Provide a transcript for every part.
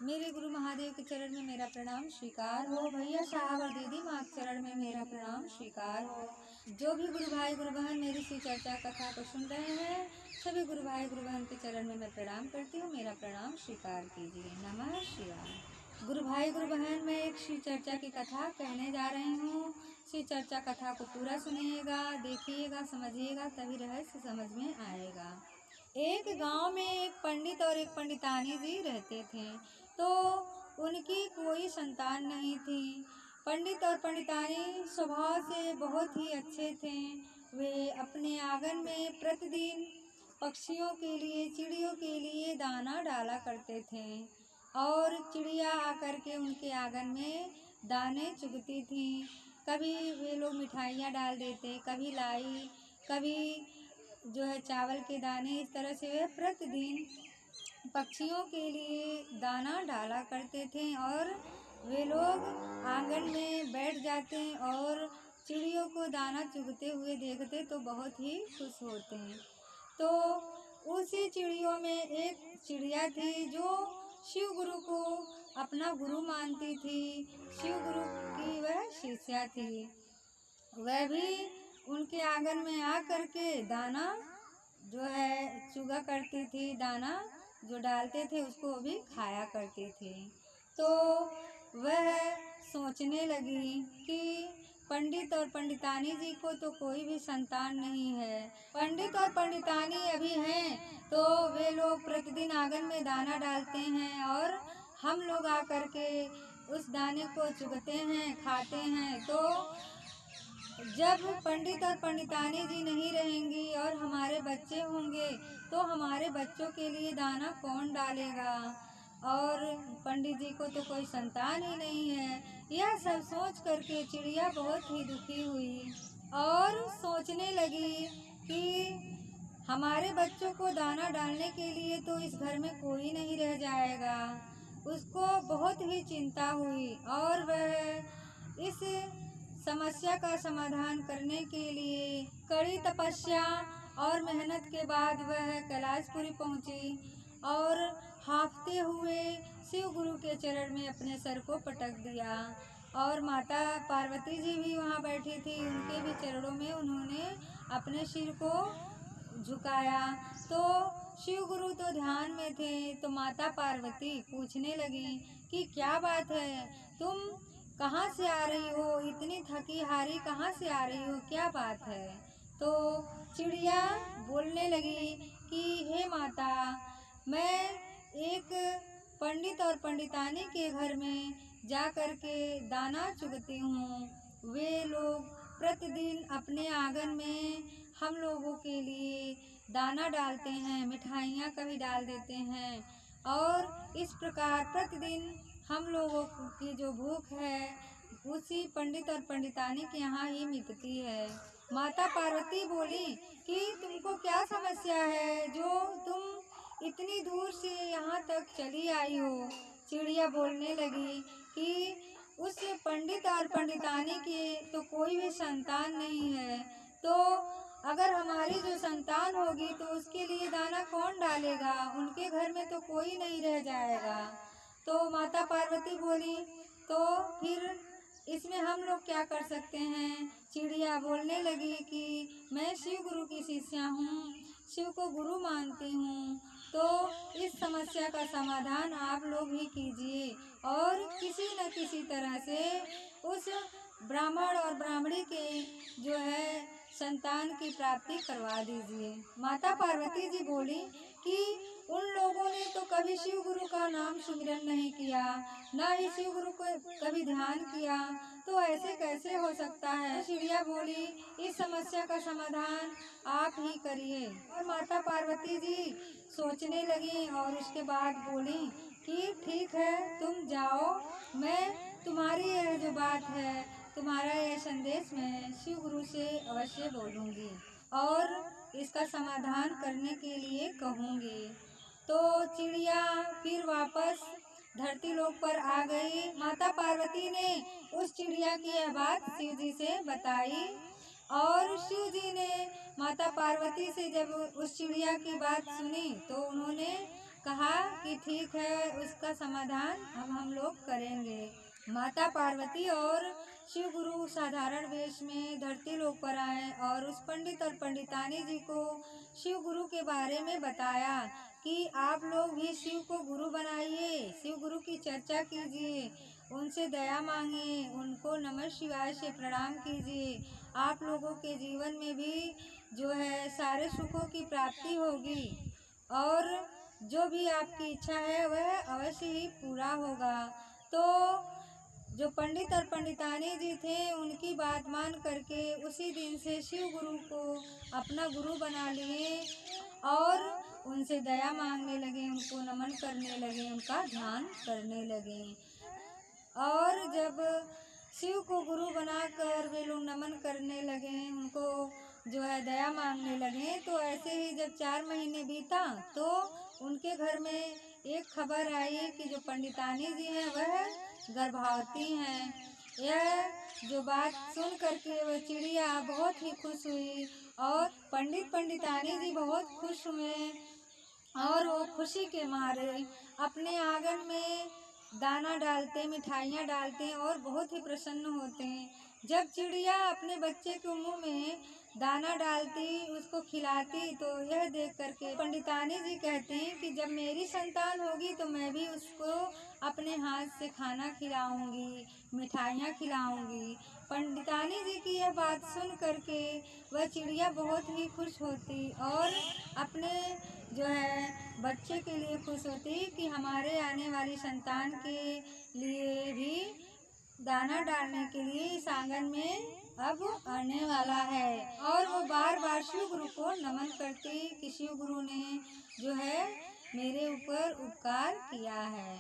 मेरे गुरु महादेव के चरण में मेरा प्रणाम स्वीकार हो। भैया साहब और दीदी माँ के चरण में मेरा प्रणाम स्वीकार हो। जो भी गुरु भाई गुरु बहन मेरी श्री चर्चा कथा को सुन रहे हैं, सभी गुरु भाई गुरु बहन के चरण में मैं प्रणाम करती हूँ। मेरा प्रणाम स्वीकार कीजिए। नमः शिवाय। गुरु भाई गुरु बहन, मैं एक श्री चर्चा की कथा कहने जा रही हूँ। श्री चर्चा कथा को पूरा सुनिएगा, देखिएगा, समझिएगा, तभी रहस्य समझ में आएगा। एक गांव में एक पंडित और एक पंडितानी जी रहते थे। तो उनकी कोई संतान नहीं थी। पंडित और पंडितानी स्वभाव से बहुत ही अच्छे थे। वे अपने आंगन में प्रतिदिन पक्षियों के लिए, चिड़ियों के लिए दाना डाला करते थे और चिड़िया आकर के उनके आंगन में दाने चुगती थी। कभी वे लोग मिठाइयाँ डाल देते, कभी लाई, कभी जो है चावल के दाने। इस तरह से वे प्रतिदिन पक्षियों के लिए दाना डाला करते थे और वे लोग आंगन में बैठ जाते और चिड़ियों को दाना चुगते हुए देखते तो बहुत ही खुश होते हैं। तो उसी चिड़ियों में एक चिड़िया थी जो शिव गुरु को अपना गुरु मानती थी। शिव गुरु की वह शिष्या थी। वह भी उनके आंगन में आ करके दाना जो है चुगा करती थी, दाना जो डालते थे उसको भी खाया करती थी। तो वह सोचने लगी कि पंडित और पंडितानी जी को तो कोई भी संतान नहीं है। पंडित और पंडितानी अभी हैं तो वे लोग प्रतिदिन आंगन में दाना डालते हैं और हम लोग आकर के उस दाने को चुगते हैं, खाते हैं। तो जब पंडित और पंडितानी जी नहीं रहेंगी और हमारे बच्चे होंगे तो हमारे बच्चों के लिए दाना कौन डालेगा, और पंडित जी को तो कोई संतान ही नहीं है। यह सब सोच करके चिड़िया बहुत ही दुखी हुई और सोचने लगी कि हमारे बच्चों को दाना डालने के लिए तो इस घर में कोई नहीं रह जाएगा। उसको बहुत ही चिंता हुई और वह इस समस्या का समाधान करने के लिए कड़ी तपस्या और मेहनत के बाद वह कैलाशपुरी पहुंची और हांफते हुए शिव गुरु के चरण में अपने सर को पटक दिया। और माता पार्वती जी भी वहां बैठी थी, उनके भी चरणों में उन्होंने अपने सिर को झुकाया। तो शिव गुरु तो ध्यान में थे। तो माता पार्वती पूछने लगी कि क्या बात है, तुम कहाँ से आ रही हो, इतनी थकी हारी कहाँ से आ रही हो, क्या बात है। तो चिड़िया बोलने लगी कि हे माता, मैं एक पंडित और पंडितानी के घर में जा कर के दाना चुगती हूँ। वे लोग प्रतिदिन अपने आंगन में हम लोगों के लिए दाना डालते हैं, मिठाइयाँ कभी डाल देते हैं और इस प्रकार प्रतिदिन हम लोगों की जो भूख है उसी पंडित और पंडितानी के यहाँ ही मिटती है। माता पार्वती बोली कि तुमको क्या समस्या है जो तुम इतनी दूर से यहाँ तक चली आई हो। चिड़िया बोलने लगी कि उस पंडित और पंडितानी के तो कोई भी संतान नहीं है, तो अगर हमारी जो संतान होगी तो उसके लिए दाना कौन डालेगा, उनके घर में तो कोई नहीं रह जाएगा। तो माता पार्वती बोली तो फिर इसमें हम लोग क्या कर सकते हैं। चिड़िया बोलने लगी कि मैं शिव गुरु की शिष्या हूँ, शिव को गुरु मानती हूँ, तो इस समस्या का समाधान आप लोग ही कीजिए और किसी न किसी तरह से उस ब्राह्मण और ब्राह्मणी के जो है संतान की प्राप्ति करवा दीजिए। माता पार्वती जी बोली कि उन लोगों ने तो कभी शिव गुरु का नाम सुमिरन नहीं किया, ना ही शिव गुरु को कभी ध्यान किया, तो ऐसे कैसे हो सकता है। चिड़िया बोली इस समस्या का समाधान आप ही करिए। और माता पार्वती जी सोचने लगी और उसके बाद बोली कि ठीक है, तुम जाओ, मैं तुम्हारी यह जो बात है, तुम्हारा यह संदेश मैं शिव गुरु से अवश्य बोलूँगी और इसका समाधान करने के लिए कहूँगी। तो चिड़िया फिर वापस धरती लोक पर आ गई। माता पार्वती ने उस चिड़िया की यह बात शिव जी से बताई और शिव जी ने माता पार्वती से जब उस चिड़िया की बात सुनी तो उन्होंने कहा कि ठीक है, उसका समाधान अब हम लोग करेंगे। माता पार्वती और शिव गुरु साधारण वेश में धरती लोक पर आए और उस पंडित और पंडितानी जी को शिव गुरु के बारे में बताया कि आप लोग भी शिव को गुरु बनाइए, शिव गुरु की चर्चा कीजिए, उनसे दया मांगिए, उनको नमः शिवाय से प्रणाम कीजिए। आप लोगों के जीवन में भी जो है सारे सुखों की प्राप्ति होगी और जो भी आपकी इच्छा है वह अवश्य ही पूरा होगा। तो जो पंडित और पंडितानी जी थे उनकी बात मान करके उसी दिन से शिव गुरु को अपना गुरु बना लिए और उनसे दया मांगने लगे, उनको नमन करने लगे, उनका ध्यान करने लगे। और जब शिव को गुरु बनाकर वे लोग नमन करने लगे, उनको जो है दया मांगने लगे, तो ऐसे ही जब 4 महीने बीता तो उनके घर में एक खबर आई कि जो पंडितानी जी हैं वह गर्भवती हैं। यह जो बात सुन करके वह चिड़िया बहुत ही खुश हुई और पंडित पंडितानी जी बहुत खुश हुए और वो खुशी के मारे अपने आंगन में दाना डालते, मिठाइयाँ डालते हैं और बहुत ही प्रसन्न होते हैं। जब चिड़िया अपने बच्चे के मुंह में दाना डालती, उसको खिलाती, तो यह देख करके पंडितानी जी कहते हैं कि जब मेरी संतान होगी तो मैं भी उसको अपने हाथ से खाना खिलाऊंगी, मिठाइयाँ खिलाऊंगी। पंडितानी जी की यह बात सुन करके वह चिड़िया बहुत ही खुश होती और अपने जो है बच्चे के लिए खुश होती कि हमारे आने वाली संतान के लिए भी दाना डालने के लिए इस आंगन में अब आने वाला है। और वो बार बार शिव गुरु को नमन करती कि शिव गुरु ने जो है मेरे ऊपर उपकार किया है।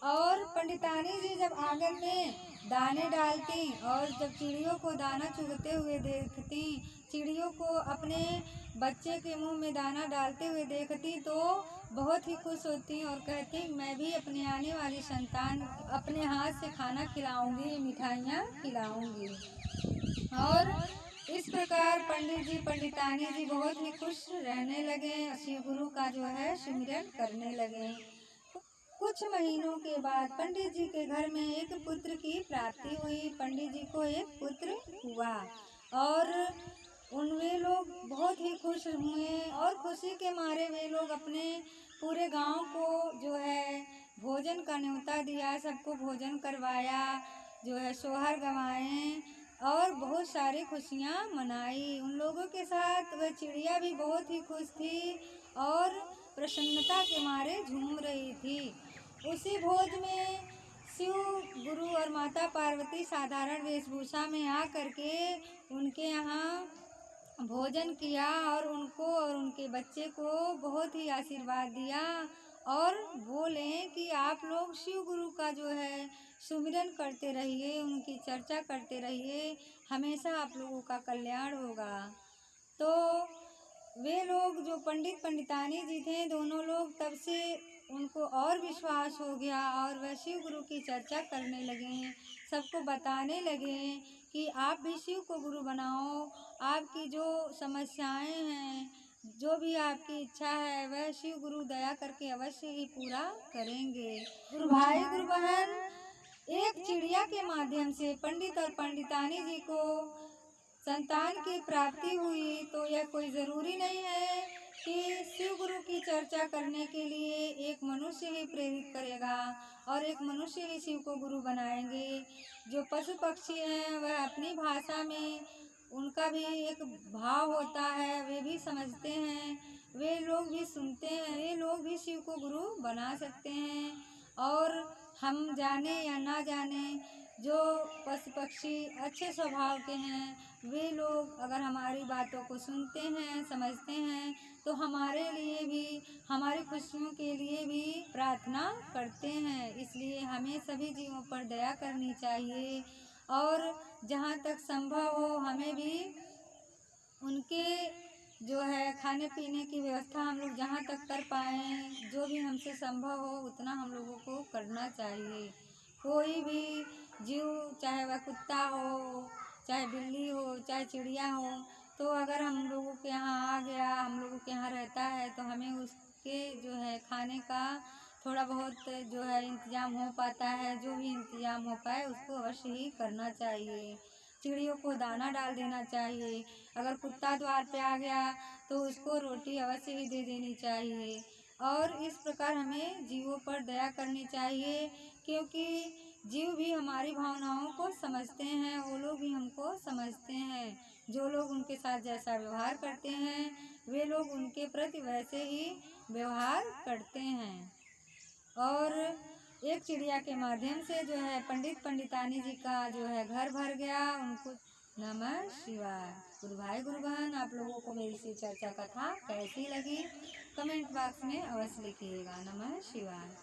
और पंडितानी जी जब आंगन में दाने डालती और जब चिड़ियों को दाना चुगते हुए देखती, चिड़ियों को अपने बच्चे के मुंह में दाना डालते हुए देखती तो बहुत ही खुश होती और कहती मैं भी अपने आने वाली संतान अपने हाथ से खाना खिलाऊंगी, मिठाइयाँ खिलाऊंगी। और इस प्रकार पंडित जी पंडितानी जी बहुत ही खुश रहने लगे, शिव गुरु का जो है सुमिरन करने लगे। कुछ महीनों के बाद पंडित जी के घर में एक पुत्र की प्राप्ति हुई। पंडित जी को एक पुत्र हुआ और वे लोग बहुत ही खुश हुए और खुशी के मारे वे लोग अपने पूरे गांव को जो है भोजन का न्योता दिया, सबको भोजन करवाया, जो है सोहर गवाए और बहुत सारी खुशियाँ मनाई। उन लोगों के साथ वह चिड़िया भी बहुत ही खुश थी और प्रसन्नता के मारे झूम रही थी। उसी भोज में शिव गुरु और माता पार्वती साधारण वेशभूषा में आ करके उनके यहाँ भोजन किया और उनको और उनके बच्चे को बहुत ही आशीर्वाद दिया और बोले कि आप लोग शिव गुरु का जो है सुमिरन करते रहिए, उनकी चर्चा करते रहिए, हमेशा आप लोगों का कल्याण होगा। तो वे लोग जो पंडित पंडितानी जी थे दोनों लोग तब से उनको और विश्वास हो गया और वह शिव गुरु की चर्चा करने लगे, सबको बताने लगे कि आप भी शिव को गुरु बनाओ, आपकी जो समस्याएं हैं, जो भी आपकी इच्छा है वह शिव गुरु दया करके अवश्य ही पूरा करेंगे। गुरु भाई गुरु बहन, एक चिड़िया के माध्यम से पंडित और पंडितानी जी को संतान की प्राप्ति हुई तो यह कोई ज़रूरी नहीं है कि शिव गुरु की चर्चा करने के लिए एक मनुष्य ही प्रेरित करेगा और एक मनुष्य ही शिव को गुरु बनाएंगे। जो पशु पक्षी हैं वह अपनी भाषा में उनका भी एक भाव होता है, वे भी समझते हैं, वे लोग भी सुनते हैं, वे लोग भी शिव को गुरु बना सकते हैं। और हम जाने या ना जाने जो पशु पक्षी अच्छे स्वभाव के हैं वे लोग अगर हमारी बातों को सुनते हैं, समझते हैं तो हमारे लिए भी, हमारी खुशियों के लिए भी प्रार्थना करते हैं। इसलिए हमें सभी जीवों पर दया करनी चाहिए और जहाँ तक संभव हो हमें भी उनके जो है खाने पीने की व्यवस्था हम लोग जहाँ तक कर पाएँ, जो भी हमसे संभव हो उतना हम लोगों को करना चाहिए। कोई भी जीव, चाहे वह कुत्ता हो, चाहे बिल्ली हो, चाहे चिड़िया हो, तो अगर हम लोगों के यहाँ आ गया, हम लोगों के यहाँ रहता है तो हमें उसके जो है खाने का थोड़ा बहुत जो है इंतजाम हो पाता है, जो भी इंतजाम हो पाए उसको अवश्य ही करना चाहिए। चिड़ियों को दाना डाल देना चाहिए। अगर कुत्ता द्वार पे आ गया तो उसको रोटी अवश्य ही दे देनी चाहिए। और इस प्रकार हमें जीवों पर दया करनी चाहिए, क्योंकि जीव भी हमारी भावनाओं को समझते हैं, वो लोग भी हमको समझते हैं। जो लोग उनके साथ जैसा व्यवहार करते हैं वे लोग उनके प्रति वैसे ही व्यवहार करते हैं। और एक चिड़िया के माध्यम से जो है पंडित पंडितानी जी का जो है घर भर गया। उनको नमः शिवाय। गुरु भाई गुरु बहन, आप लोगों को मेरी शिव चर्चा कथा कैसी लगी कमेंट बॉक्स में अवश्य लिखिएगा। नमः शिवाय।